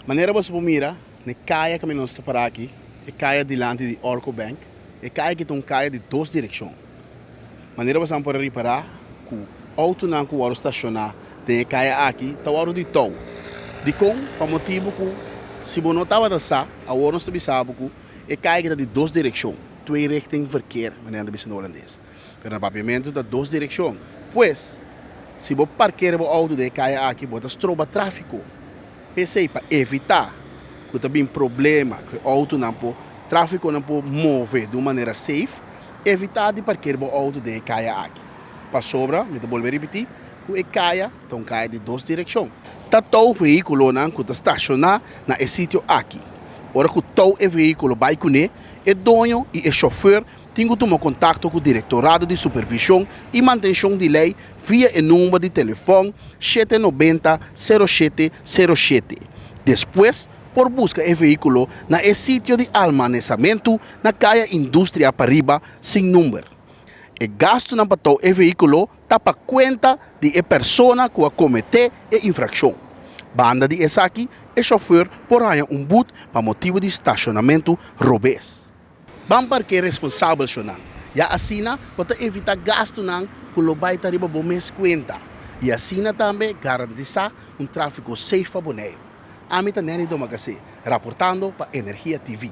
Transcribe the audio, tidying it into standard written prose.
Maneira você mira, ne caia que nós está para aqui, e caia diante de Orco Bank, e caia que tem caia de duas direções. Maneira você pode reparar que o auto não que o estacionar tem caia aqui, tá o hora de tow. De com, para motivo que se você não estava dançar, a hora não está sabe que e caia que de duas direções, twee richting verkeer, maneira de no holandês. Pero no pavimento da duas direções. Pois, se você parquear o auto de caia aqui, você troba tráfego. Pensei para evitar que também problema que o auto não pode, tráfego não pode mover de maneira safe, evitar de parquear o auto de caia aqui. Para sobra, me vou repetir, que caia, então caia de duas direções. Tá o veículo não que está estacionado na sítio aqui. Ora que o veículo vai com ele, o dono e o chofer têm que tomar contato com o Diretorado de Supervisão e Manutenção de Lei via o número de telefone 790-0707. Depois, por busca o veículo na sítio de almacenamento na caia Indústria Pariba sem número. O gasto na pato o veículo está para conta de a pessoa que cometeu a infração. Banda de essa aqui, o chofer por aí boot para motivo de estacionamento robês. Vamos para que é responsável sonang. E assim, para evitar gasto nang que vai estar riba bom mês conta. E assim também garantizar tráfego safe para boneiro. A mim também é do Magazine, reportando para Energia TV.